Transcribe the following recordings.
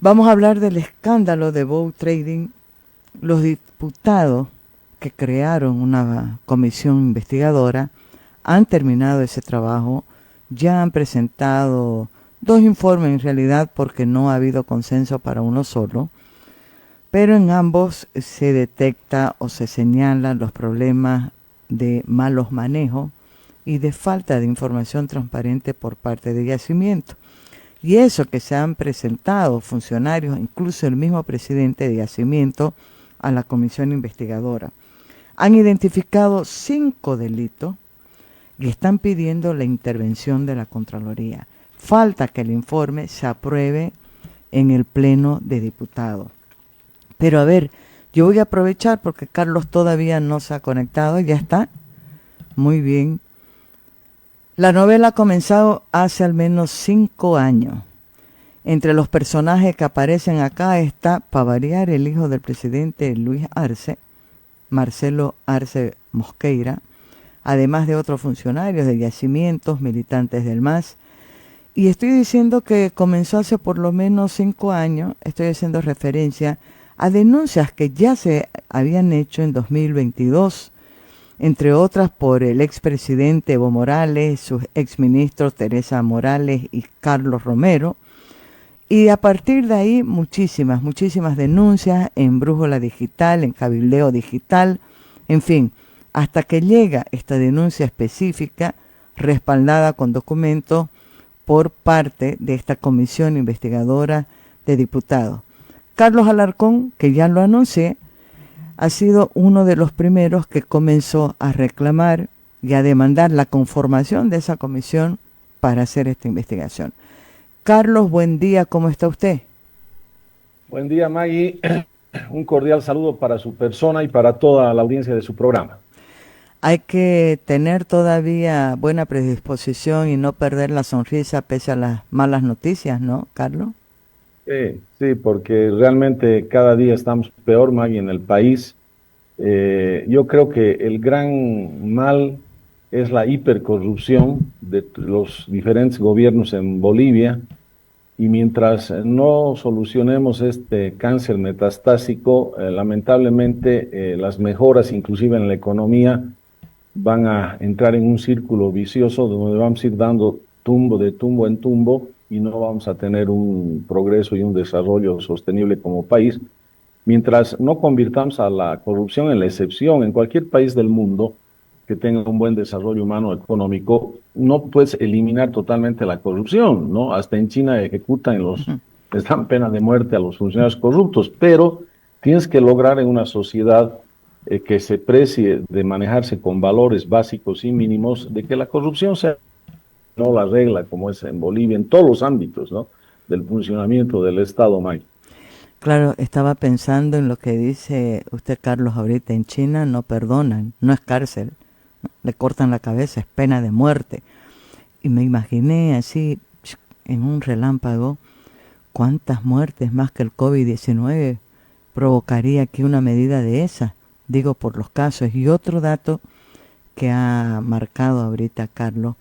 Vamos a hablar del escándalo de Bow Trading. Los diputados que crearon una comisión investigadora han terminado ese trabajo, ya han presentado dos informes en realidad porque no ha habido consenso para uno solo, pero en ambos se detecta o se señalan los problemas de malos manejos y de falta de información transparente por parte de Yacimiento. Y eso que se han presentado funcionarios, incluso el mismo presidente de Yacimiento, a la comisión investigadora. Han identificado 5 delitos y están pidiendo la intervención de la Contraloría. Falta que el informe se apruebe en el Pleno de Diputados. Pero a ver, yo voy a aprovechar porque Carlos todavía no se ha conectado. ¿Ya está? Muy bien. La novela ha comenzado hace al menos 5 años. Entre los personajes que aparecen acá está, para variar, el hijo del presidente Luis Arce, Marcelo Arce Mosqueira, además de otros funcionarios de Yacimientos, militantes del MAS. Y estoy diciendo que comenzó hace por lo menos 5 años, estoy haciendo referencia a denuncias que ya se habían hecho en 2022, entre otras por el expresidente Evo Morales, sus exministros Teresa Morales y Carlos Romero. Y a partir de ahí muchísimas denuncias en Brújula Digital, en Cabildeo Digital, en fin, hasta que llega esta denuncia específica respaldada con documentos por parte de esta comisión investigadora de diputados. Carlos Alarcón, que ya lo anuncié, ha sido uno de los primeros que comenzó a reclamar y a demandar la conformación de esa comisión para hacer esta investigación. Carlos, buen día, ¿cómo está usted? Buen día, Maggie. Un cordial saludo para su persona y para toda la audiencia de su programa. Hay que tener todavía buena predisposición y no perder la sonrisa pese a las malas noticias, ¿no, Carlos? Sí, porque realmente cada día estamos peor, Maggie, en el país. Yo creo que el gran mal es la hipercorrupción de los diferentes gobiernos en Bolivia, y mientras no solucionemos este cáncer metastásico, lamentablemente las mejoras, inclusive en la economía, van a entrar en un círculo vicioso donde vamos a ir dando tumbo de tumbo en tumbo y no vamos a tener un progreso y un desarrollo sostenible como país. Mientras no convirtamos a la corrupción en la excepción en cualquier país del mundo que tenga un buen desarrollo humano económico, no puedes eliminar totalmente la corrupción, ¿no? Hasta en China les dan pena de muerte a los funcionarios corruptos, pero tienes que lograr en una sociedad que se precie de manejarse con valores básicos y mínimos, de que la corrupción sea no la regla, como es en Bolivia, en todos los ámbitos, ¿no? Del funcionamiento del Estado, Mike. Claro, estaba pensando en lo que dice usted, Carlos, ahorita. En China no perdonan, no es cárcel, le cortan la cabeza, es pena de muerte. Y me imaginé así, en un relámpago, cuántas muertes más que el COVID-19 provocaría aquí una medida de esa, digo por los casos. Y otro dato que ha marcado ahorita Carlos,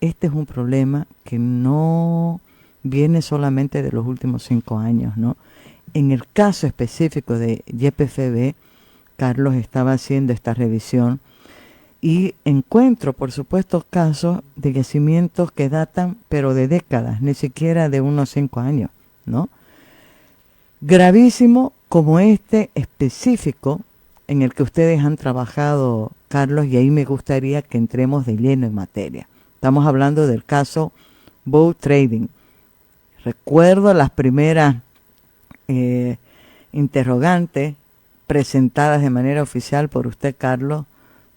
este es un problema que no viene solamente de los últimos 5 años, ¿no? En el caso específico de YPFB, Carlos estaba haciendo esta revisión y encuentro, por supuesto, casos de yacimientos que datan, pero de décadas, ni siquiera de unos 5 años, ¿no? Gravísimo como este específico en el que ustedes han trabajado, Carlos, y ahí me gustaría que entremos de lleno en materia. Estamos hablando del caso Bow Trading. Recuerdo las primeras interrogantes presentadas de manera oficial por usted, Carlos.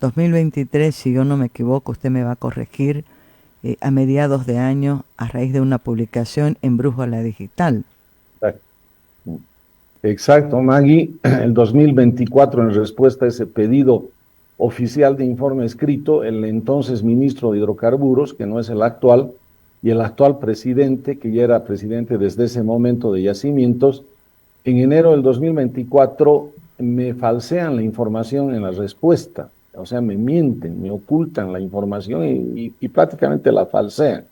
2023, si yo no me equivoco, usted me va a corregir, a mediados de año, a raíz de una publicación en Brújula Digital. Exacto, Maggie. El 2024, en respuesta a ese pedido oficial de informe escrito, el entonces ministro de Hidrocarburos, que no es el actual, y el actual presidente, que ya era presidente desde ese momento de Yacimientos, en enero del 2024 me falsean la información en la respuesta. O sea, me mienten, me ocultan la información y prácticamente la falsean.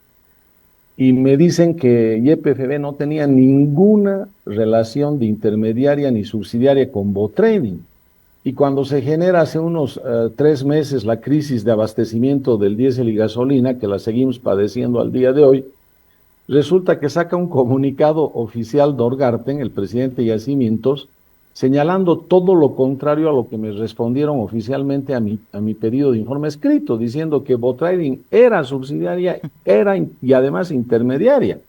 y me dicen que YPFB no tenía ninguna relación de intermediaria ni subsidiaria con Botrading. Y cuando se genera hace unos 3 meses la crisis de abastecimiento del diésel y gasolina, que la seguimos padeciendo al día de hoy, resulta que saca un comunicado oficial Dorgarten, el presidente de Yacimientos, señalando todo lo contrario a lo que me respondieron oficialmente a mi pedido de informe escrito, diciendo que Botrading era subsidiaria, y además intermediaria.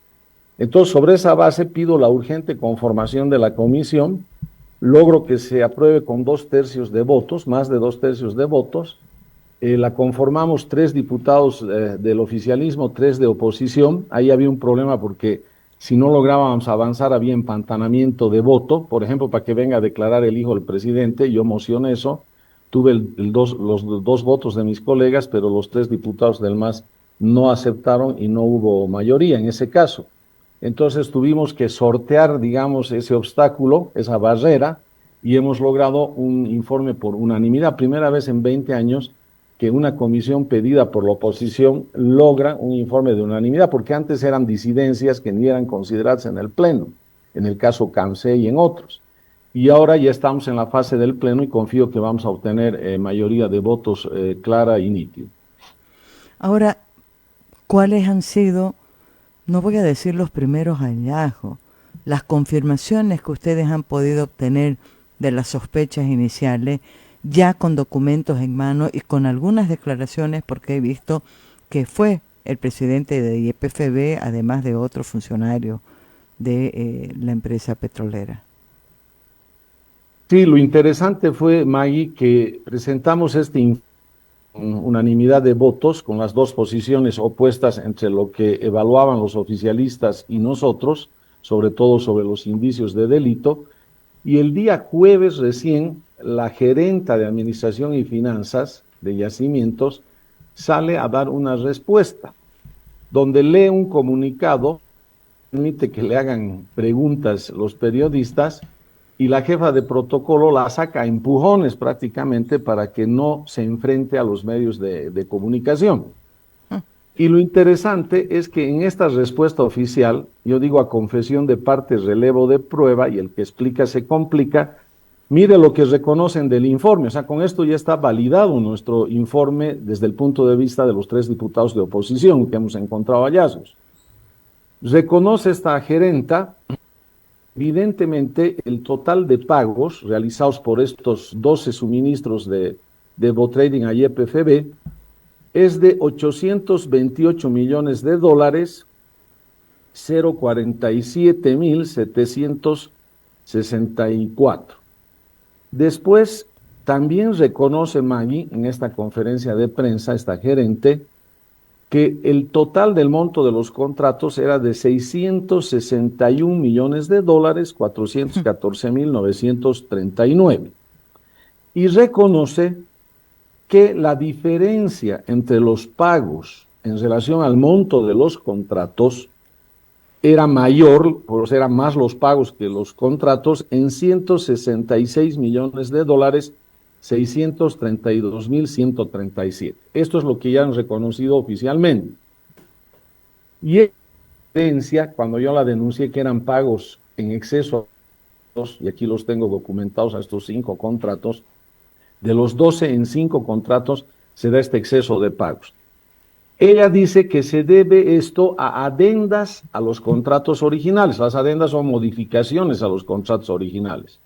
Entonces, sobre esa base pido la urgente conformación de la comisión, logro que se apruebe con 2/3 de votos, más de 2/3 de votos. La conformamos 3 diputados del oficialismo, 3 de oposición. Ahí había un problema porque si no lográbamos avanzar había empantanamiento de voto. Por ejemplo, para que venga a declarar el hijo del presidente, yo mocioné eso. Tuve los 2 votos de mis colegas, pero los 3 diputados del MAS no aceptaron y no hubo mayoría en ese caso. Entonces tuvimos que sortear, digamos, ese obstáculo, esa barrera, y hemos logrado un informe por unanimidad. Primera vez en 20 años que una comisión pedida por la oposición logra un informe de unanimidad, porque antes eran disidencias que ni eran consideradas en el Pleno, en el caso CAMSE y en otros. Y ahora ya estamos en la fase del Pleno y confío que vamos a obtener mayoría de votos clara y nítida. Ahora, ¿cuáles han sido, no voy a decir los primeros hallazgos, las confirmaciones que ustedes han podido obtener de las sospechas iniciales, ya con documentos en mano y con algunas declaraciones, porque he visto que fue el presidente de YPFB, además de otro funcionario de la empresa petrolera? Sí, lo interesante fue, Maggie, que presentamos unanimidad de votos con las 2 posiciones opuestas entre lo que evaluaban los oficialistas y nosotros, sobre todo sobre los indicios de delito, y el día jueves recién la gerenta de Administración y Finanzas de Yacimientos sale a dar una respuesta, donde lee un comunicado, permite que le hagan preguntas los periodistas, y la jefa de protocolo la saca a empujones prácticamente para que no se enfrente a los medios de comunicación. Y lo interesante es que en esta respuesta oficial, yo digo a confesión de parte, relevo de prueba, y el que explica se complica. Mire lo que reconocen del informe, o sea, con esto ya está validado nuestro informe desde el punto de vista de los 3 diputados de oposición que hemos encontrado hallazgos. Reconoce esta gerenta, evidentemente, el total de pagos realizados por estos 12 suministros de Botrading a YPFB es de $828 millones, 047.764. Después, también reconoce Maggie en esta conferencia de prensa, esta gerente, que el total del monto de los contratos era de $661 millones, 414.939. Y reconoce que la diferencia entre los pagos en relación al monto de los contratos era mayor, pues eran más los pagos que los contratos, en $166 millones, 632.137. Esto es lo que ya han reconocido oficialmente. Y evidencia, cuando yo la denuncié que eran pagos en exceso, y aquí los tengo documentados a estos 5 contratos, de los 12 en 5 contratos se da este exceso de pagos. Ella dice que se debe esto a adendas a los contratos originales. Las adendas son modificaciones a los contratos originales.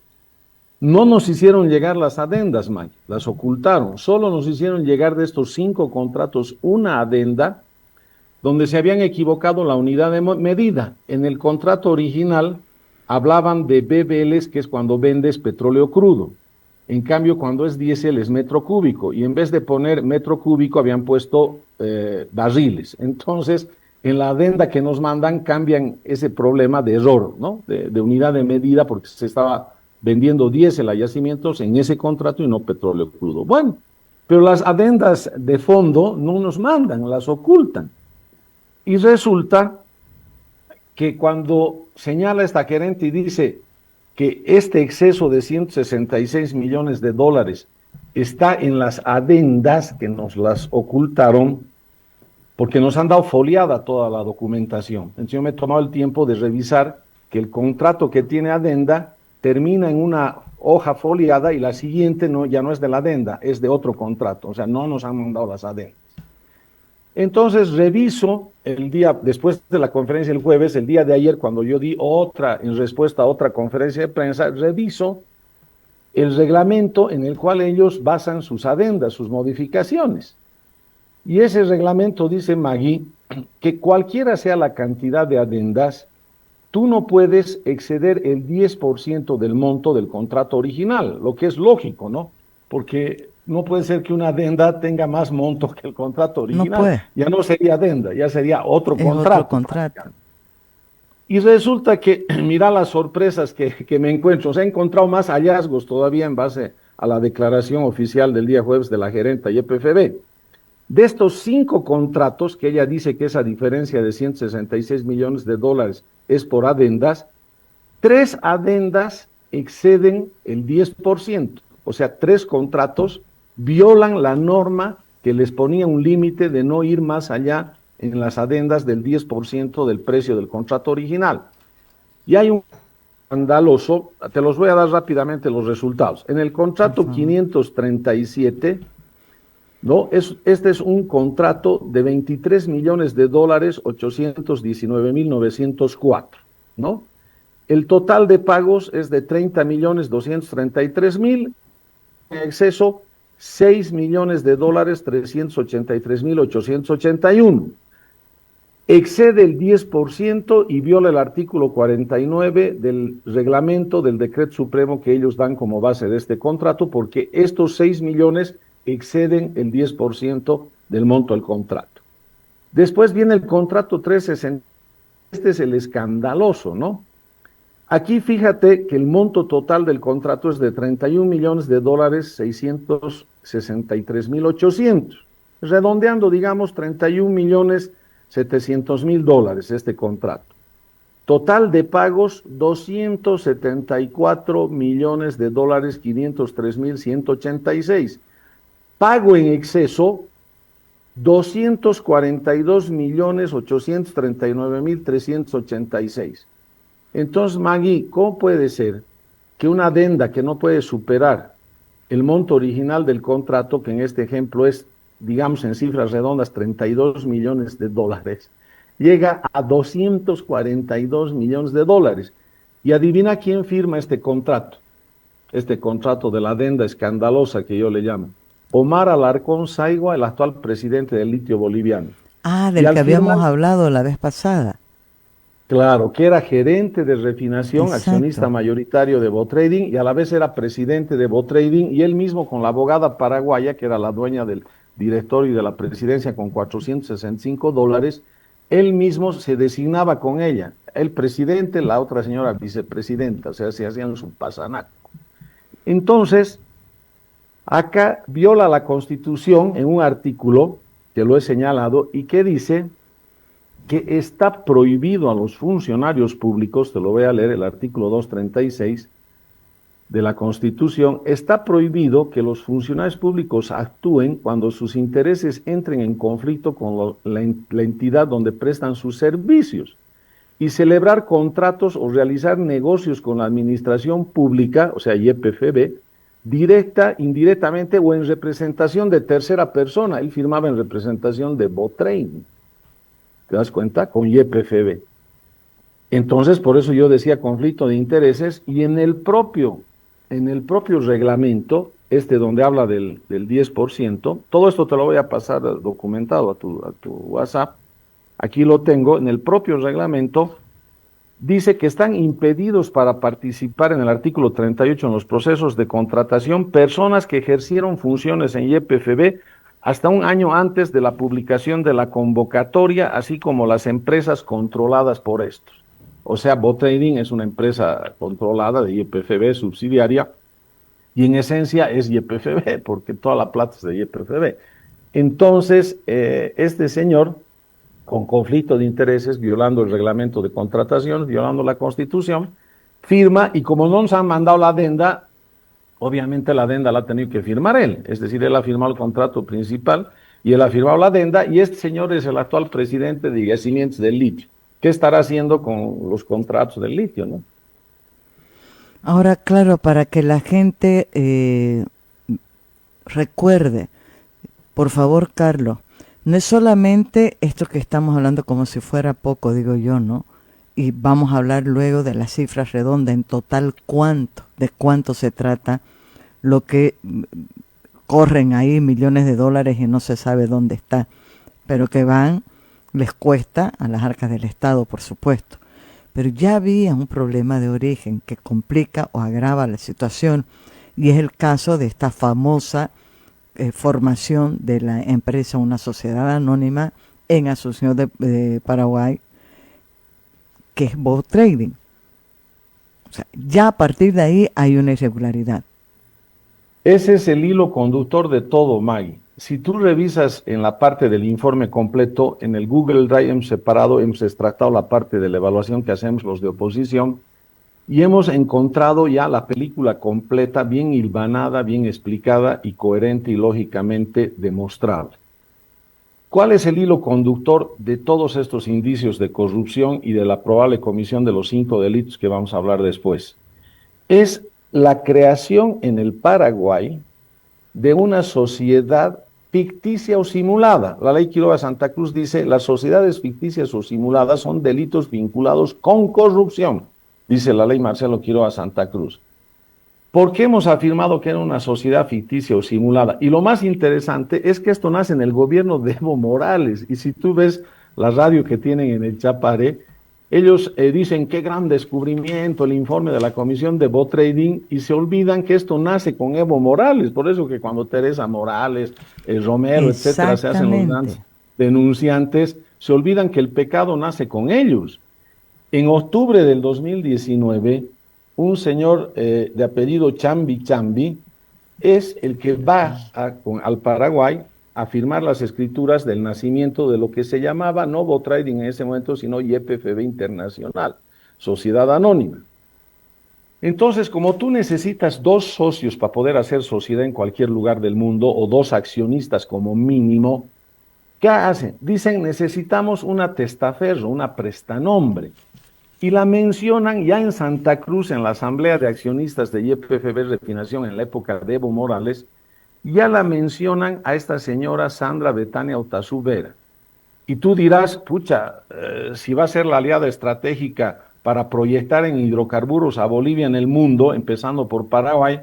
No nos hicieron llegar las adendas, Mike, las ocultaron. Solo nos hicieron llegar de estos 5 contratos una adenda donde se habían equivocado la unidad de medida. En el contrato original hablaban de BBLs, que es cuando vendes petróleo crudo. En cambio, cuando es diésel es metro cúbico, y en vez de poner metro cúbico habían puesto barriles. Entonces, en la adenda que nos mandan cambian ese problema de error, ¿no? De unidad de medida, porque se estaba vendiendo diésel a Yacimientos en ese contrato y no petróleo crudo. Bueno, pero las adendas de fondo no nos mandan, las ocultan. Y resulta que cuando señala esta gerente y dice que este exceso de $166 millones está en las adendas que nos las ocultaron, porque nos han dado foliada toda la documentación. Entonces yo me he tomado el tiempo de revisar que el contrato que tiene adenda termina en una hoja foliada y la siguiente no, ya no es de la adenda, es de otro contrato, o sea, no nos han mandado las adendas. Entonces reviso el día, después de la conferencia el jueves, el día de ayer, cuando yo di otra, en respuesta a otra conferencia de prensa, reviso el reglamento en el cual ellos basan sus adendas, sus modificaciones. Y ese reglamento dice, Magui, que cualquiera sea la cantidad de adendas, tú no puedes exceder el 10% del monto del contrato original, lo que es lógico, ¿no? Porque no puede ser que una adenda tenga más monto que el contrato original. No puede. Ya no sería adenda, ya sería otro Es contrato. otro contrato. Y resulta que, mira las sorpresas que me encuentro. Se ha encontrado más hallazgos todavía en base a la declaración oficial del día jueves de la gerenta YPFB. De estos 5 contratos, que ella dice que esa diferencia de 166 millones de dólares es por adendas, 3 adendas exceden el 10%. O sea, 3 contratos violan la norma que les ponía un límite de no ir más allá en las adendas del 10% del precio del contrato original. Y hay un escandaloso, te los voy a dar rápidamente los resultados. En el contrato 537, ¿no? Este es un contrato de 23 millones de dólares, 819.904, ¿no? El total de pagos es de 30.233.000, en exceso 6 millones de dólares, 383.881. Excede el 10% y viola el artículo 49 del reglamento del decreto supremo que ellos dan como base de este contrato, porque estos 6 millones exceden el 10% del monto del contrato. Después viene el contrato 360, este es el escandaloso, ¿no? Aquí fíjate que el monto total del contrato es de 31 millones de dólares, 663.800. Redondeando, digamos, 31 millones 700.000 dólares este contrato. Total de pagos, 274 millones de dólares, 503.186. Pago en exceso, 242 millones 839.386. Entonces, Magui, ¿cómo puede ser que una adenda que no puede superar el monto original del contrato, que en este ejemplo es, digamos en cifras redondas, 32 millones de dólares, llega a 242 millones de dólares? Y adivina quién firma este contrato de la adenda escandalosa que yo le llamo. Omar Alarcón Saigua, el actual presidente del litio boliviano. Ah, del que habíamos hablado la vez pasada. Claro, que era gerente de refinación, Exacto. accionista mayoritario de Botrading, y a la vez era presidente de Botrading, y él mismo con la abogada paraguaya, que era la dueña del directorio y de la presidencia con 465 dólares, él mismo se designaba con ella, el presidente, la otra señora vicepresidenta, o sea, se hacían su pasanaco. Entonces, acá viola la Constitución en un artículo, que lo he señalado, y que dice que está prohibido a los funcionarios públicos, te lo voy a leer, el artículo 236 de la Constitución, está prohibido que los funcionarios públicos actúen cuando sus intereses entren en conflicto con la entidad donde prestan sus servicios, y celebrar contratos o realizar negocios con la administración pública, o sea, YPFB, directa, indirectamente o en representación de tercera persona. Él firmaba en representación de Botrading. ¿Te das cuenta? Con YPFB. Entonces, por eso yo decía conflicto de intereses, y en el propio reglamento, donde habla del 10%, todo esto te lo voy a pasar documentado a tu WhatsApp, aquí lo tengo, en el propio reglamento, dice que están impedidos para participar en el artículo 38 en los procesos de contratación personas que ejercieron funciones en YPFB hasta un año antes de la publicación de la convocatoria, así como las empresas controladas por estos. O sea, Botrading es una empresa controlada de YPFB, subsidiaria, y en esencia es YPFB, porque toda la plata es de YPFB. Entonces, este señor, con conflicto de intereses, violando el reglamento de contratación, violando la Constitución, firma, y como no nos han mandado la adenda, obviamente la adenda la ha tenido que firmar él, es decir, él ha firmado el contrato principal, y él ha firmado la adenda, y este señor es el actual presidente de Yacimientos del Litio. ¿Qué estará haciendo con los contratos del litio, no? Ahora, claro, para que la gente recuerde, por favor, Carlos, no es solamente esto que estamos hablando como si fuera poco, digo yo, ¿no? Y vamos a hablar luego de las cifras redondas en total de cuánto se trata, lo que corren ahí millones de dólares y no se sabe dónde está, pero que les cuesta a las arcas del Estado, por supuesto. Pero ya había un problema de origen que complica o agrava la situación, y es el caso de esta famosa formación de la empresa, una sociedad anónima en Asunción de Paraguay, que es Boat Trading. O sea, ya a partir de ahí hay una irregularidad. Ese es el hilo conductor de todo, Maggie. Si tú revisas en la parte del informe completo, en el Google Drive hemos separado, hemos extractado la parte de la evaluación que hacemos los de oposición, y hemos encontrado ya la película completa, bien hilvanada, bien explicada y coherente y lógicamente demostrable. ¿Cuál es el hilo conductor de todos estos indicios de corrupción y de la probable comisión de los 5 delitos que vamos a hablar después? Es la creación en el Paraguay de una sociedad ficticia o simulada. La ley Quiroga Santa Cruz dice: las sociedades ficticias o simuladas son delitos vinculados con corrupción, dice la ley Marcelo Quiroga Santa Cruz. ¿Por qué hemos afirmado que era una sociedad ficticia o simulada? Y lo más interesante es que esto nace en el gobierno de Evo Morales, y si tú ves la radio que tienen en el Chapare, ellos dicen qué gran descubrimiento, el informe de la Comisión de Boat Trading, y se olvidan que esto nace con Evo Morales. Por eso que cuando Teresa Morales, Romero, etcétera, se hacen los grandes denunciantes, se olvidan que el pecado nace con ellos. En octubre del 2019, un señor de apellido Chambi es el que va al Paraguay a firmar las escrituras del nacimiento de lo que se llamaba no Boat Trading en ese momento, sino YPFB Internacional, Sociedad Anónima. Entonces, como tú necesitas 2 socios para poder hacer sociedad en cualquier lugar del mundo, o 2 accionistas como mínimo, ¿qué hacen? Dicen: necesitamos una testaferro, una prestanombre. Y la mencionan ya en Santa Cruz, en la Asamblea de Accionistas de YPFB Refinación en la época de Evo Morales, ya la mencionan a esta señora Sandra Betania Otazú Vera. Y tú dirás: pucha, si va a ser la aliada estratégica para proyectar en hidrocarburos a Bolivia en el mundo, empezando por Paraguay,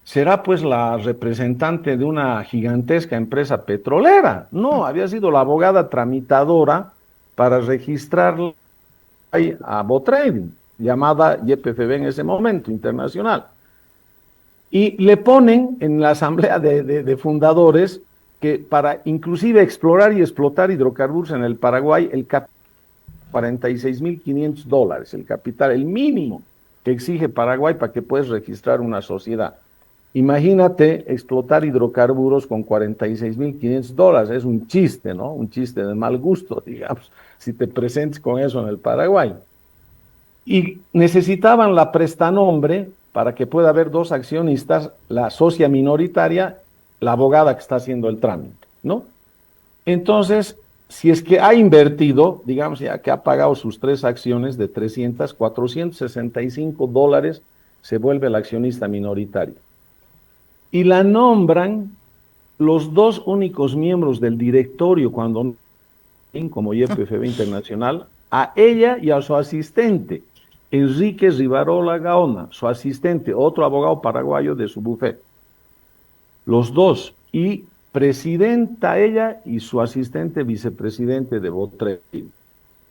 será pues la representante de una gigantesca empresa petrolera. No, había sido la abogada tramitadora para registrar a Boat Trading, llamada YPFB en ese momento, internacional. Y le ponen en la asamblea de fundadores que para inclusive explorar y explotar hidrocarburos en el Paraguay, el capital $46,500, el capital, el mínimo que exige Paraguay para que puedas registrar una sociedad. Imagínate explotar hidrocarburos con $46,500, es un chiste, ¿no? Un chiste de mal gusto, digamos, si te presentes con eso en el Paraguay. Y necesitaban la prestanombre para que pueda haber 2 accionistas, la socia minoritaria, la abogada que está haciendo el trámite, ¿no? Entonces, si es que ha invertido, digamos ya que ha pagado sus 3 acciones de 300, $465, se vuelve el accionista minoritario. Y la nombran los 2 únicos miembros del directorio cuando como YPFB Internacional, a ella y a su asistente, Enrique Rivarola Gaona, su asistente, otro abogado paraguayo de su bufete. Los 2, y presidenta ella y su asistente vicepresidente de Boat Trading.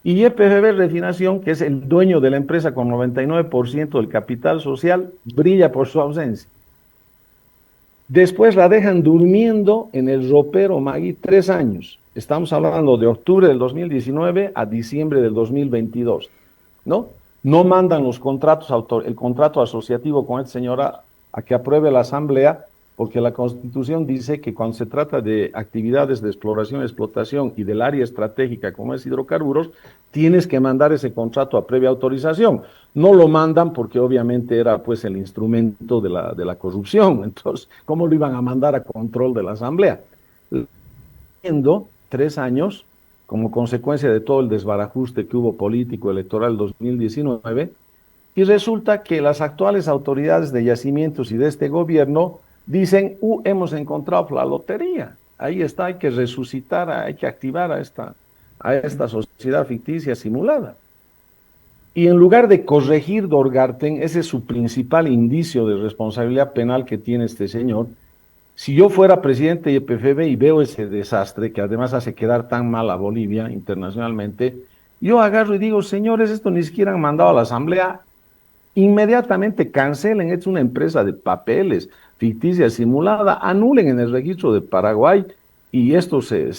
Y YPFB Refinación, que es el dueño de la empresa con 99% del capital social, brilla por su ausencia. Después la dejan durmiendo en el ropero, Magui, 3 años. Estamos hablando de octubre del 2019 a diciembre del 2022, ¿no? No mandan los contratos, el contrato asociativo con esta señora a que apruebe la asamblea, porque la Constitución dice que cuando se trata de actividades de exploración, explotación y del área estratégica como es hidrocarburos, tienes que mandar ese contrato a previa autorización. No lo mandan porque obviamente era pues el instrumento de la corrupción. Entonces, ¿cómo lo iban a mandar a control de la asamblea? subiendo 3 años como consecuencia de todo el desbarajuste que hubo político electoral 2019, y resulta que las actuales autoridades de yacimientos y de este gobierno dicen, hemos encontrado la lotería, ahí está, hay que resucitar, hay que activar a esta sociedad ficticia simulada. Y en lugar de corregir Dorgarten, ese es su principal indicio de responsabilidad penal que tiene este señor. Si yo fuera presidente de YPFB y veo ese desastre, que además hace quedar tan mal a Bolivia internacionalmente, yo agarro y digo, señores, esto ni siquiera han mandado a la asamblea, inmediatamente cancelen, es una empresa de papeles, ficticia, simulada, anulen en el registro de Paraguay y esto se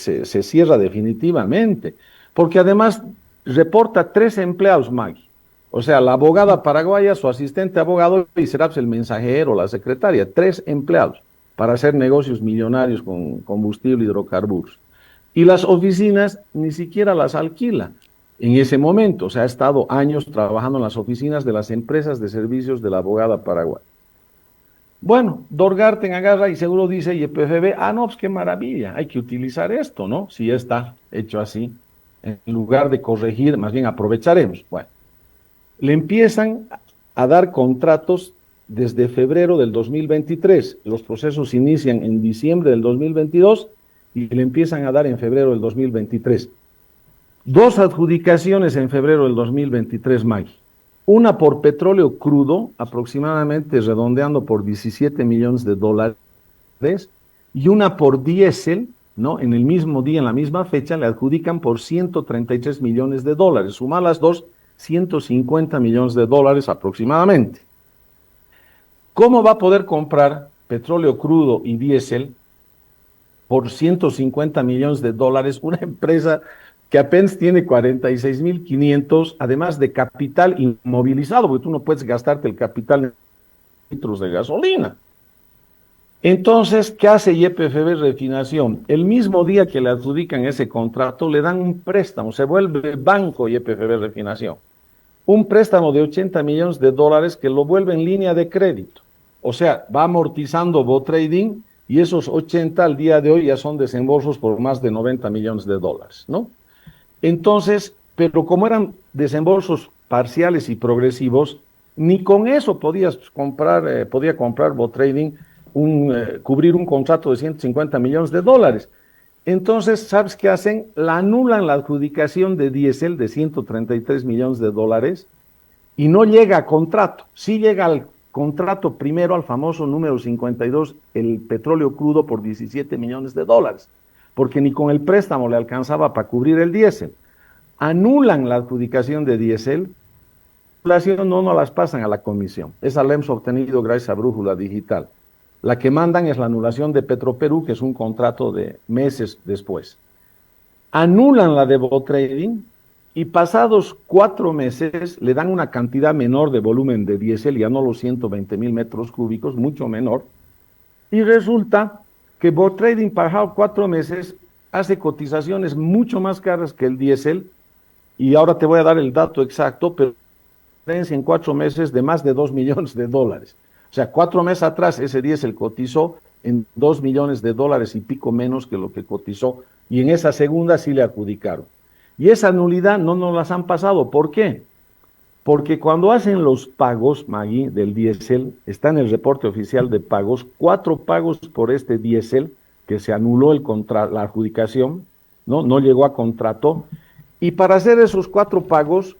cierra definitivamente, porque además reporta 3 empleados, Maggie. O sea, la abogada paraguaya, su asistente abogado y Serapis el mensajero, la secretaria, 3 empleados para hacer negocios millonarios con combustible, hidrocarburos. Y las oficinas ni siquiera las alquila en ese momento. O sea, ha estado años trabajando en las oficinas de las empresas de servicios de la abogada paraguaya. Bueno, Dorgarten agarra y seguro dice YPFB, no, pues qué maravilla, hay que utilizar esto, ¿no? Si ya está hecho así, en lugar de corregir, más bien aprovecharemos. Bueno, le empiezan a dar contratos desde febrero del 2023. Los procesos inician en diciembre del 2022 y le empiezan a dar en febrero del 2023. 2 adjudicaciones en febrero del 2023, Maggie. Una por petróleo crudo, aproximadamente redondeando por 17 millones de dólares, y una por diésel, ¿no? En el mismo día, en la misma fecha, le adjudican por 133 millones de dólares. Suma las dos, 150 millones de dólares aproximadamente. ¿Cómo va a poder comprar petróleo crudo y diésel por 150 millones de dólares una empresa que apenas tiene 46.500, además de capital inmovilizado, porque tú no puedes gastarte el capital en litros de gasolina? Entonces, ¿qué hace YPFB Refinación? El mismo día que le adjudican ese contrato, le dan un préstamo, se vuelve banco YPFB Refinación. Un préstamo de 80 millones de dólares que lo vuelve en línea de crédito. O sea, va amortizando BoTrading y esos 80 al día de hoy ya son desembolsos por más de 90 millones de dólares, ¿no? Entonces, pero como eran desembolsos parciales y progresivos, ni con eso podía comprar BoTrading, cubrir un contrato de 150 millones de dólares. Entonces, ¿sabes qué hacen? La anulan la adjudicación de diésel de 133 millones de dólares y no llega a contrato. Sí llega al contrato primero, al famoso número 52, el petróleo crudo por 17 millones de dólares, porque ni con el préstamo le alcanzaba para cubrir el diésel. Anulan la adjudicación de diésel, no las pasan a la comisión. Esa la hemos obtenido gracias a Brújula Digital. La que mandan es la anulación de Petroperú, que es un contrato de meses después. Anulan la de BoTrading y pasados 4 meses le dan una cantidad menor de volumen de diésel, ya no los 120,000 metros cúbicos, mucho menor. Y resulta que BoTrading pasado 4 meses hace cotizaciones mucho más caras que el diésel, y ahora te voy a dar el dato exacto, pero en 4 meses de más de 2 millones de dólares. O sea, 4 meses atrás ese diésel cotizó en 2 millones de dólares y pico menos que lo que cotizó, y en esa segunda sí le adjudicaron. Y esa nulidad no nos las han pasado. ¿Por qué? Porque cuando hacen los pagos, Maggie, del diésel, está en el reporte oficial de pagos, 4 pagos por este diésel, que se anuló la adjudicación, no llegó a contrato, y para hacer esos 4 pagos,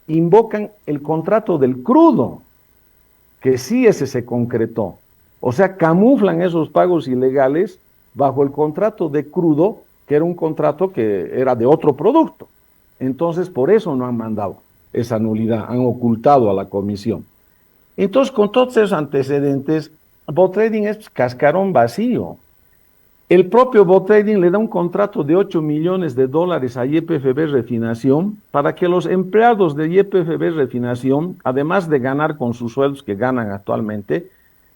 invocan el contrato del crudo, que sí ese se concretó. O sea, camuflan esos pagos ilegales bajo el contrato de crudo, que era un contrato que era de otro producto. Entonces, por eso no han mandado esa nulidad, han ocultado a la comisión. Entonces, con todos esos antecedentes, BoTrading es cascarón vacío. El propio BoTrading le da un contrato de 8 millones de dólares a YPFB Refinación para que los empleados de YPFB Refinación, además de ganar con sus sueldos que ganan actualmente,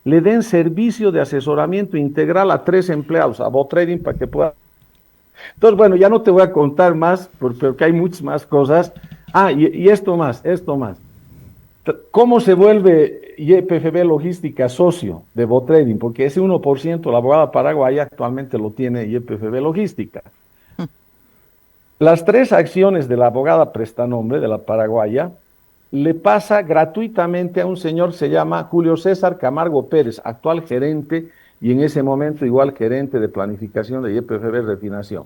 le den servicio de asesoramiento integral a 3 empleados, a BoTrading, para que pueda. Entonces, bueno, ya no te voy a contar más, porque hay muchas más cosas. Y esto más. ¿Cómo se vuelve YPFB Logística socio de Botrading, porque ese 1% la abogada paraguaya actualmente lo tiene YPFB Logística. Las 3 acciones de la abogada prestanombre de la paraguaya le pasa gratuitamente a un señor, se llama Julio César Camargo Pérez, actual gerente y en ese momento igual gerente de planificación de YPFB Refinación.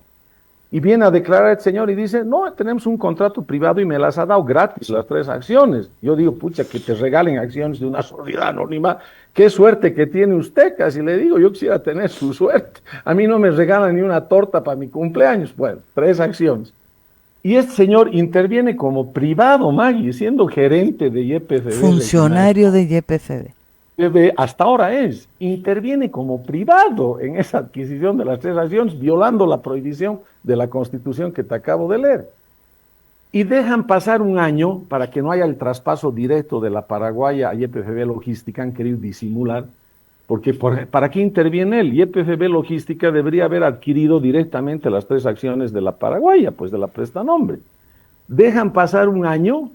Y viene a declarar el señor y dice, no, tenemos un contrato privado y me las ha dado gratis las 3 acciones. Yo digo, pucha, que te regalen acciones de una sociedad anónima, qué suerte que tiene usted, casi le digo, yo quisiera tener su suerte. A mí no me regalan ni una torta para mi cumpleaños. Bueno, 3 acciones. Y este señor interviene como privado, Maggie, siendo gerente de YPFB. Funcionario de YPFB. Hasta ahora interviene como privado en esa adquisición de las 3 acciones, violando la prohibición de la Constitución que te acabo de leer. Y dejan pasar un año para que no haya el traspaso directo de la paraguaya a YPFB Logística, han querido disimular, porque ¿para qué interviene él? YPFB Logística debería haber adquirido directamente las 3 acciones de la paraguaya, pues de la prestanombre. Dejan pasar un año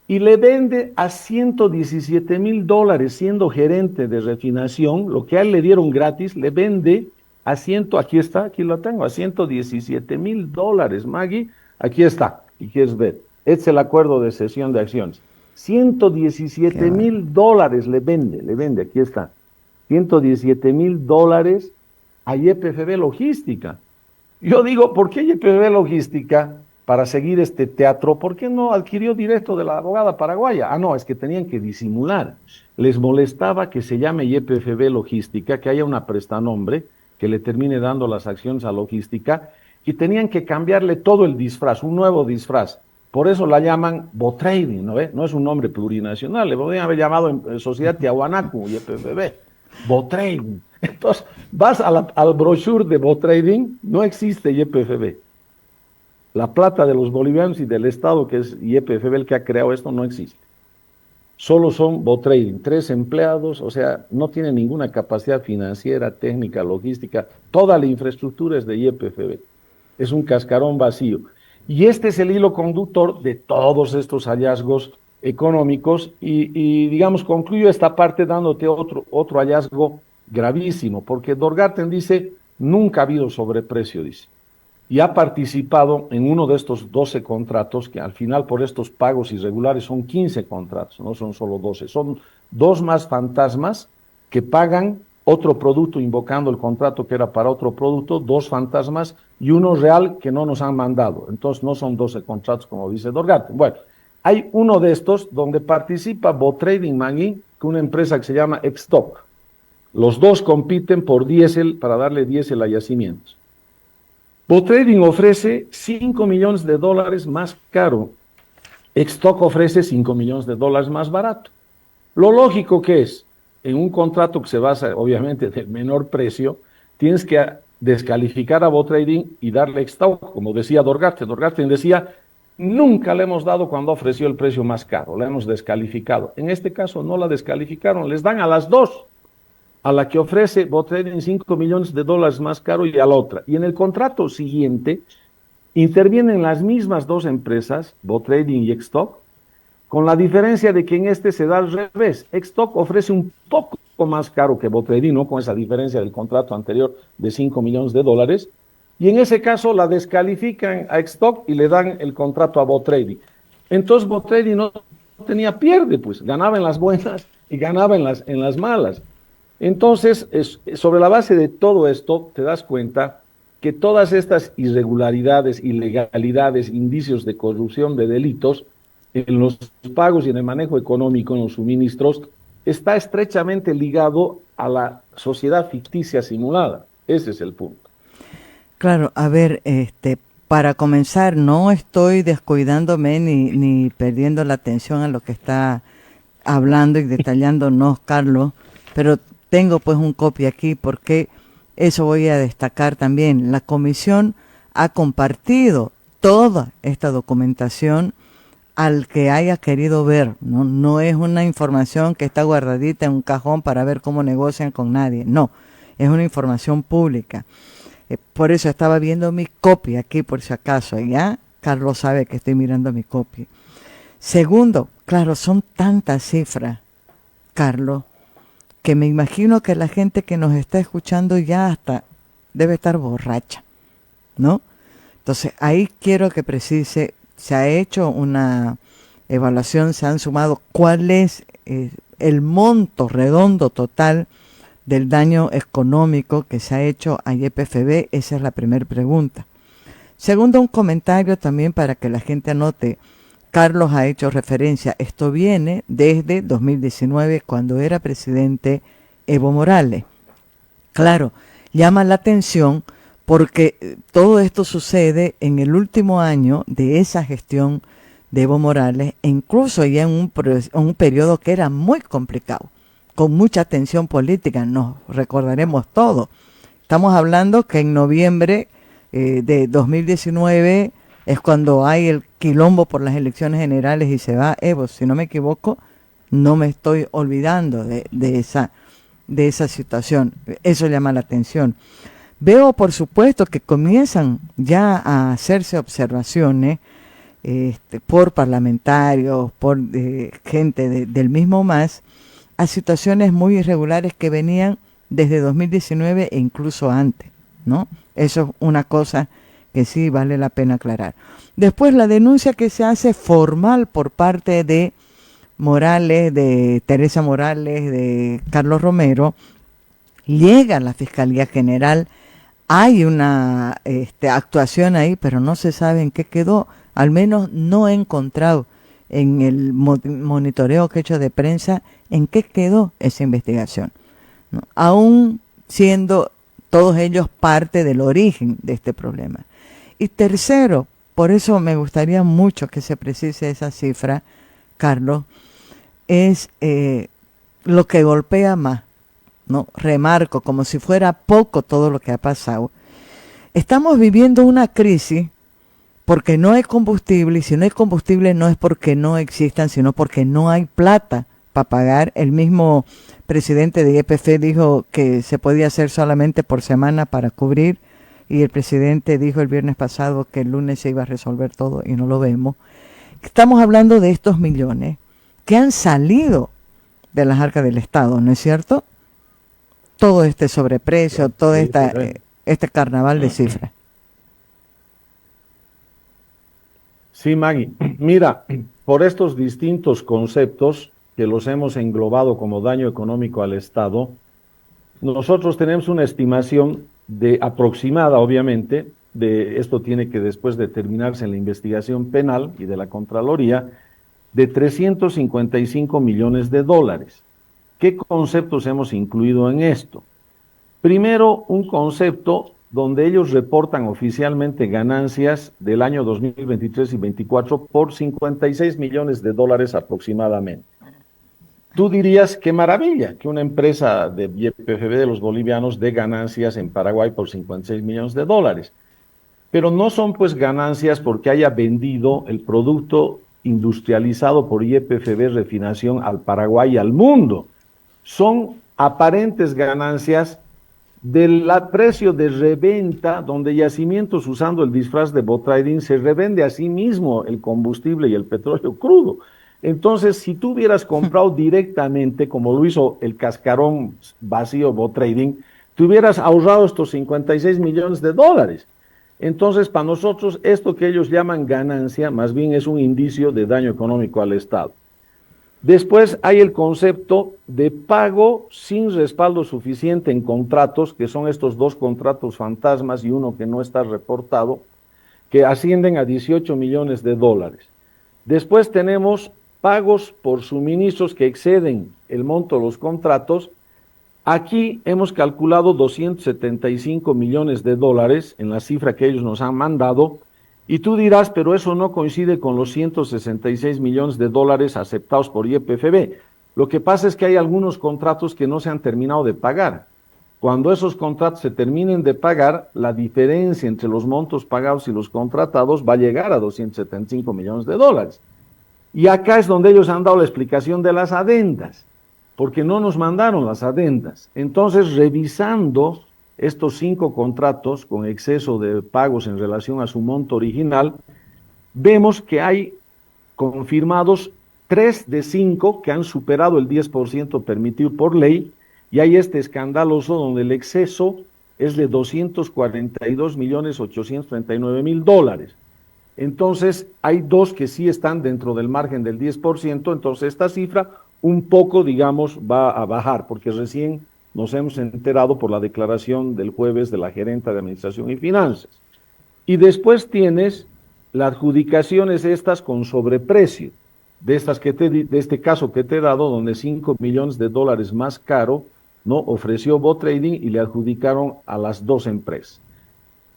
y le vende a $117,000, siendo gerente de refinación, lo que a él le dieron gratis, le vende aquí está, aquí lo tengo, a $117,000, Maggie, aquí está, y quieres ver, este es el acuerdo de cesión de acciones, $117,000 le vende, aquí está, $117,000 a YPFB Logística. Yo digo, ¿por qué YPFB Logística, para seguir este teatro, por qué no adquirió directo de la abogada paraguaya? Ah, no, es que tenían que disimular. Les molestaba que se llame YPFB Logística, que haya una prestanombre que le termine dando las acciones a Logística, y tenían que cambiarle todo el disfraz, un nuevo disfraz. Por eso la llaman Botrading, ¿no ve? No es un nombre plurinacional, le podrían haber llamado en Sociedad Tiahuanaco, YPFB, Botrading. Entonces, vas al brochure de Botrading, no existe YPFB. La plata de los bolivianos y del Estado, que es YPFB el que ha creado esto, no existe. Solo son Botrading, 3 empleados, o sea, no tiene ninguna capacidad financiera, técnica, logística, toda la infraestructura es de YPFB. Es un cascarón vacío. Y este es el hilo conductor de todos estos hallazgos económicos y digamos, concluyo esta parte dándote otro hallazgo gravísimo, porque Dorgarten dice, nunca ha habido sobreprecio, dice. Y ha participado en uno de estos 12 contratos, que al final por estos pagos irregulares son 15 contratos, no son solo 12, son 2 más fantasmas que pagan otro producto invocando el contrato que era para otro producto, 2 fantasmas y uno real que no nos han mandado. Entonces no son 12 contratos como dice Dorgarten. Bueno, hay uno de estos donde participa Botrading Magui, que una empresa que se llama Extoc. Los 2 compiten por diésel para darle diésel a yacimientos. Botrading ofrece $5 millones más caro. Extoc ofrece $5 millones más barato. Lo lógico que es, en un contrato que se basa obviamente del menor precio, tienes que descalificar a Botrading y darle Extoc, como decía Dorgarten. Dorgarten decía, nunca le hemos dado cuando ofreció el precio más caro, la hemos descalificado. En este caso no la descalificaron, les dan a las 2. A la que ofrece Botrading $5 millones más caro y a la otra. Y en el contrato siguiente intervienen las mismas 2 empresas, Botrading y Extoc, con la diferencia de que en este se da al revés. Extoc ofrece un poco más caro que Botrading, ¿no? Con esa diferencia del contrato anterior de $5 millones, y en ese caso la descalifican a Extoc y le dan el contrato a Botrading. Entonces Botrading no tenía pierde, pues ganaba en las buenas y ganaba en las malas. Entonces, sobre la base de todo esto, te das cuenta que todas estas irregularidades, ilegalidades, indicios de corrupción, de delitos, en los pagos y en el manejo económico, en los suministros, está estrechamente ligado a la sociedad ficticia simulada. Ese es el punto. Claro, a ver, para comenzar, no estoy descuidándome ni perdiendo la atención a lo que está hablando y detallándonos, Carlos, pero tengo pues un copia aquí porque eso voy a destacar también. La comisión ha compartido toda esta documentación al que haya querido ver. No es una información que está guardadita en un cajón para ver cómo negocian con nadie. No, es una información pública. Por eso estaba viendo mi copia aquí por si acaso. Ya Carlos sabe que estoy mirando mi copia. Segundo, claro, son tantas cifras Carlos, que me imagino que la gente que nos está escuchando ya hasta debe estar borracha, ¿no? Entonces, ahí quiero que precise, se ha hecho una evaluación, se han sumado cuál es el monto redondo total del daño económico que se ha hecho a YPFB. Esa es la primera pregunta. Segundo, un comentario también para que la gente anote. Carlos ha hecho referencia, esto viene desde 2019 cuando era presidente Evo Morales. Claro, llama la atención porque todo esto sucede en el último año de esa gestión de Evo Morales, e incluso ya en un periodo que era muy complicado, con mucha tensión política, nos recordaremos todo. Estamos hablando que en noviembre de 2019 es cuando hay el quilombo por las elecciones generales y se va Evo, si no me equivoco, no me estoy olvidando de esa situación. Eso llama la atención. Veo, por supuesto, que comienzan ya a hacerse observaciones por parlamentarios, por gente del mismo MAS, a situaciones muy irregulares que venían desde 2019 e incluso antes, ¿no? Eso es una cosa que sí vale la pena aclarar. Después, la denuncia que se hace formal por parte de Morales, de Teresa Morales, de Carlos Romero, llega a la Fiscalía General. Hay una actuación ahí, pero no se sabe en qué quedó. Al menos no he encontrado en el monitoreo que he hecho de prensa en qué quedó esa investigación, ¿no? Aún siendo todos ellos parte del origen de este problema. Y tercero, por eso me gustaría mucho que se precise esa cifra, Carlos, es lo que golpea más, ¿no? Remarco, como si fuera poco todo lo que ha pasado. Estamos viviendo una crisis porque no hay combustible, y si no hay combustible no es porque no existan, sino porque no hay plata para pagar. El mismo presidente de YPF dijo que se podía hacer solamente por semana para cubrir, y el presidente dijo el viernes pasado que el lunes se iba a resolver todo y no lo vemos. Estamos hablando de estos millones que han salido de las arcas del Estado, ¿no es cierto? Todo este sobreprecio, todo este carnaval de cifras. Sí, Maggie. Mira, por estos distintos conceptos que los hemos englobado como daño económico al Estado, nosotros tenemos una estimación de aproximada, obviamente, de esto tiene que después determinarse en la investigación penal y de la Contraloría, de 355 millones de dólares. ¿Qué conceptos hemos incluido en esto? Primero, un concepto donde ellos reportan oficialmente ganancias del año 2023 y 2024 por 56 millones de dólares aproximadamente. Tú dirías, qué maravilla, que una empresa de YPFB de los bolivianos dé ganancias en Paraguay por 56 millones de dólares. Pero no son pues ganancias porque haya vendido el producto industrializado por YPFB Refinación al Paraguay y al mundo. Son aparentes ganancias del precio de reventa, donde Yacimientos, usando el disfraz de Botrading, se revende a sí mismo el combustible y el petróleo crudo. Entonces, si tú hubieras comprado directamente, como lo hizo el cascarón vacío Botrading, te hubieras ahorrado estos 56 millones de dólares. Entonces, para nosotros, esto que ellos llaman ganancia, más bien es un indicio de daño económico al Estado. Después hay el concepto de pago sin respaldo suficiente en contratos, que son estos dos contratos fantasmas y uno que no está reportado, que ascienden a 18 millones de dólares. Después tenemos pagos por suministros que exceden el monto de los contratos. Aquí hemos calculado 275 millones de dólares en la cifra que ellos nos han mandado. Y tú dirás, pero eso no coincide con los 166 millones de dólares aceptados por YPFB. Lo que pasa es que hay algunos contratos que no se han terminado de pagar. Cuando esos contratos se terminen de pagar, la diferencia entre los montos pagados y los contratados va a llegar a 275 millones de dólares. Y acá es donde ellos han dado la explicación de las adendas, porque no nos mandaron las adendas. Entonces, revisando estos 5 contratos con exceso de pagos en relación a su monto original, vemos que hay confirmados 3 de 5 que han superado el 10% permitido por ley, y hay este escandaloso donde el exceso es de $242.839.000. Entonces, hay 2 que sí están dentro del margen del 10%, entonces esta cifra un poco, digamos, va a bajar, porque recién nos hemos enterado por la declaración del jueves de la gerenta de Administración y Finanzas. Y después tienes las adjudicaciones estas con sobreprecio, de este caso que te he dado, donde $5 millones más caro, ¿no? Ofreció Bot Trading y le adjudicaron a las 2 empresas.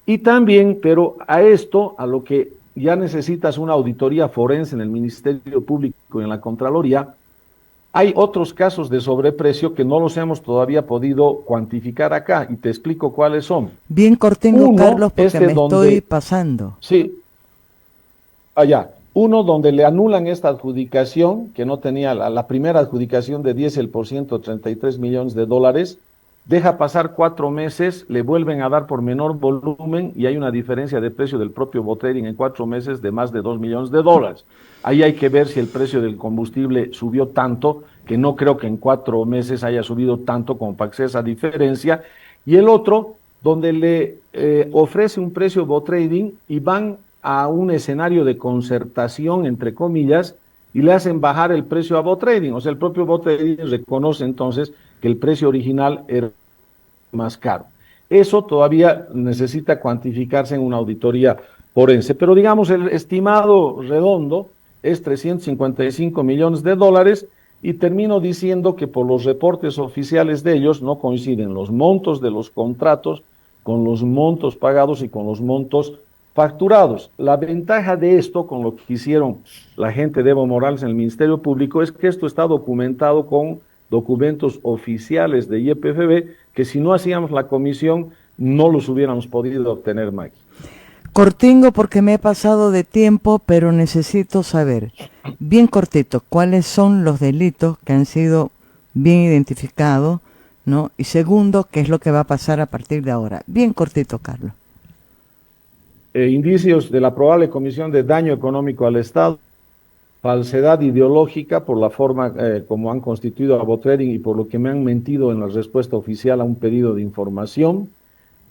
Y también, pero a esto, a lo que ya necesitas una auditoría forense en el Ministerio Público y en la Contraloría, hay otros casos de sobreprecio que no los hemos todavía podido cuantificar acá, y te explico cuáles son. Bien cortengo, Carlos, porque me estoy pasando. Sí, allá. Uno donde le anulan esta adjudicación, que no tenía la primera adjudicación de 10%, $33 millones, deja pasar 4 meses, le vuelven a dar por menor volumen y hay una diferencia de precio del propio Bot Trading en 4 meses de más de $2 millones. Ahí hay que ver si el precio del combustible subió tanto, que no creo que en 4 meses haya subido tanto como para que sea esa diferencia. Y el otro, donde le ofrece un precio Bot Trading y van a un escenario de concertación, entre comillas, y le hacen bajar el precio a Bot Trading. O sea, el propio Bot Trading reconoce entonces que el precio original era más caro. Eso todavía necesita cuantificarse en una auditoría forense, pero digamos el estimado redondo es $355 millones, y termino diciendo que por los reportes oficiales de ellos no coinciden los montos de los contratos con los montos pagados y con los montos facturados. La ventaja de esto, con lo que hicieron la gente de Evo Morales en el Ministerio Público, es que esto está documentado con documentos oficiales de YPFB, que si no hacíamos la comisión no los hubiéramos podido obtener, Mike. Cortingo, porque me he pasado de tiempo, pero necesito saber, bien cortito, cuáles son los delitos que han sido bien identificados, ¿no? Y segundo, qué es lo que va a pasar a partir de ahora. Bien cortito, Carlos. Indicios de la probable comisión de daño económico al Estado, falsedad ideológica por la forma como han constituido a Bot Trading y por lo que me han mentido en la respuesta oficial a un pedido de información,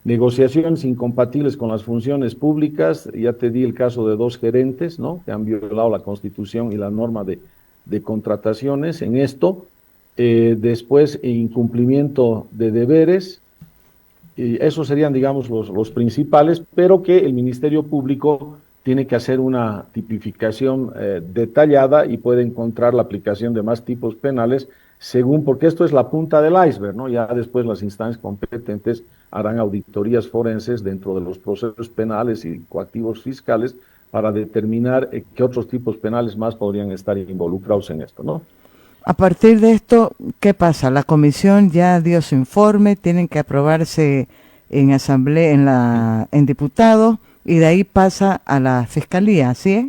negociaciones incompatibles con las funciones públicas, ya te di el caso de 2 gerentes, ¿no?, que han violado la Constitución y la norma de contrataciones en esto, después incumplimiento de deberes, y esos serían, digamos, los principales, pero que el Ministerio Público tiene que hacer una tipificación detallada y puede encontrar la aplicación de más tipos penales según, porque esto es la punta del iceberg, ¿no? Ya después las instancias competentes harán auditorías forenses dentro de los procesos penales y coactivos fiscales para determinar qué otros tipos penales más podrían estar involucrados en esto, ¿no? A partir de esto, ¿qué pasa? La comisión ya dio su informe, tienen que aprobarse en asamblea, en diputados, y de ahí pasa a la fiscalía, ¿sí es?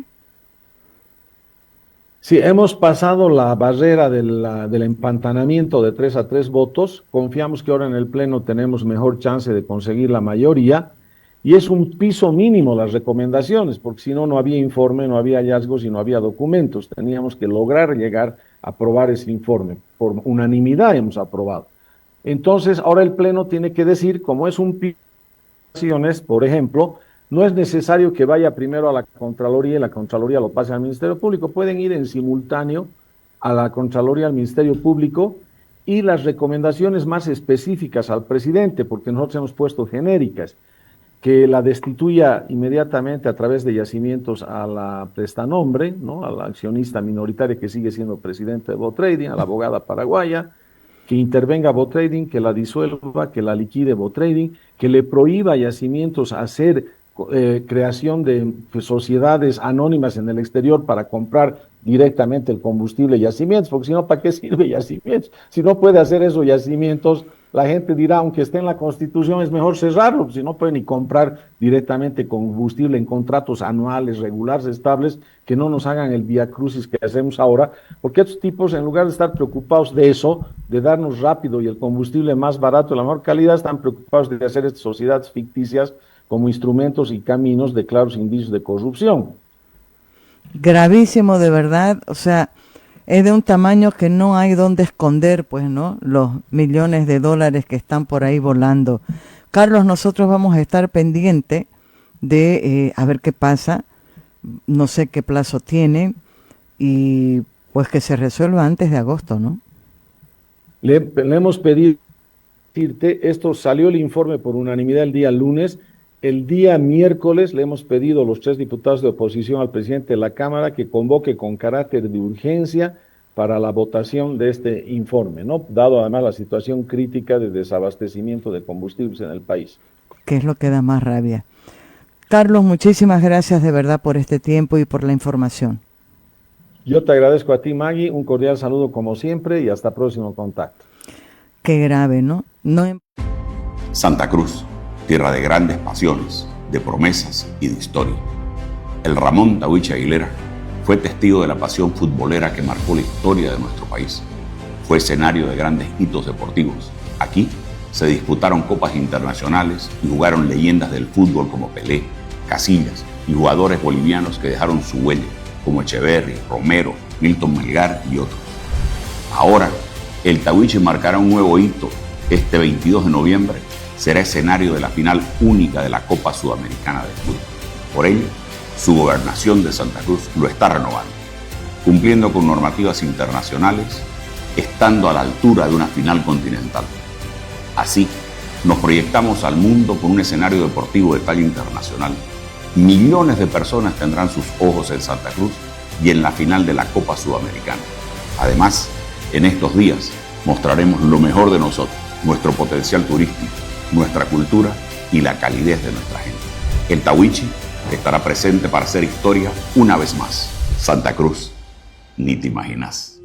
Sí, hemos pasado la barrera del empantanamiento de 3-3 votos. Confiamos que ahora en el Pleno tenemos mejor chance de conseguir la mayoría, y es un piso mínimo las recomendaciones, porque si no, no había informe, no había hallazgos y no había documentos. Teníamos que lograr llegar a aprobar ese informe. Por unanimidad hemos aprobado. Entonces, ahora el Pleno tiene que decir, como es un piso de recomendaciones, por ejemplo, no es necesario que vaya primero a la Contraloría y la Contraloría lo pase al Ministerio Público. Pueden ir en simultáneo a la Contraloría, al Ministerio Público, y las recomendaciones más específicas al presidente, porque nosotros hemos puesto genéricas, que la destituya inmediatamente a través de yacimientos a la prestanombre, ¿no?, a la accionista minoritaria que sigue siendo presidente de Bot Trading, a la abogada paraguaya, que intervenga Bot Trading, que la disuelva, que la liquide Bot Trading, que le prohíba yacimientos hacer creación de sociedades anónimas en el exterior para comprar directamente el combustible yacimientos, porque si no, ¿para qué sirve yacimientos? Si no puede hacer esos yacimientos, la gente dirá, aunque esté en la Constitución, es mejor cerrarlo, si no puede ni comprar directamente combustible en contratos anuales, regulares, estables, que no nos hagan el viacrucis que hacemos ahora, porque estos tipos, en lugar de estar preocupados de eso, de darnos rápido y el combustible más barato, de la mejor calidad, están preocupados de hacer estas sociedades ficticias como instrumentos y caminos de claros indicios de corrupción. Gravísimo, de verdad. O sea, es de un tamaño que no hay donde esconder, pues, ¿no? Los millones de dólares que están por ahí volando. Carlos, nosotros vamos a estar pendiente de a ver qué pasa. No sé qué plazo tiene y pues que se resuelva antes de agosto, ¿no? Le hemos pedido, esto salió el informe por unanimidad el día lunes. El día miércoles le hemos pedido a los 3 diputados de oposición al presidente de la Cámara que convoque con carácter de urgencia para la votación de este informe, ¿no? Dado además la situación crítica de desabastecimiento de combustibles en el país. Que es lo que da más rabia. Carlos, muchísimas gracias de verdad por este tiempo y por la información. Yo te agradezco a ti, Maggie, un cordial saludo como siempre y hasta próximo contacto. Qué grave, ¿no? Santa Cruz, tierra de grandes pasiones, de promesas y de historia. El Ramón Tahuiche Aguilera fue testigo de la pasión futbolera que marcó la historia de nuestro país. Fue escenario de grandes hitos deportivos. Aquí se disputaron copas internacionales y jugaron leyendas del fútbol como Pelé, Casillas y jugadores bolivianos que dejaron su huella, como Echeverri, Romero, Milton Melgar y otros. Ahora, el Tahuiche marcará un nuevo hito. Este 22 de noviembre será escenario de la final única de la Copa Sudamericana de Fútbol. Por ello, su gobernación de Santa Cruz lo está renovando, cumpliendo con normativas internacionales, estando a la altura de una final continental. Así, nos proyectamos al mundo con un escenario deportivo de talla internacional. Millones de personas tendrán sus ojos en Santa Cruz y en la final de la Copa Sudamericana. Además, en estos días mostraremos lo mejor de nosotros, nuestro potencial turístico, nuestra cultura y la calidez de nuestra gente. El Tahuiche estará presente para hacer historia una vez más. Santa Cruz, ni te imaginas.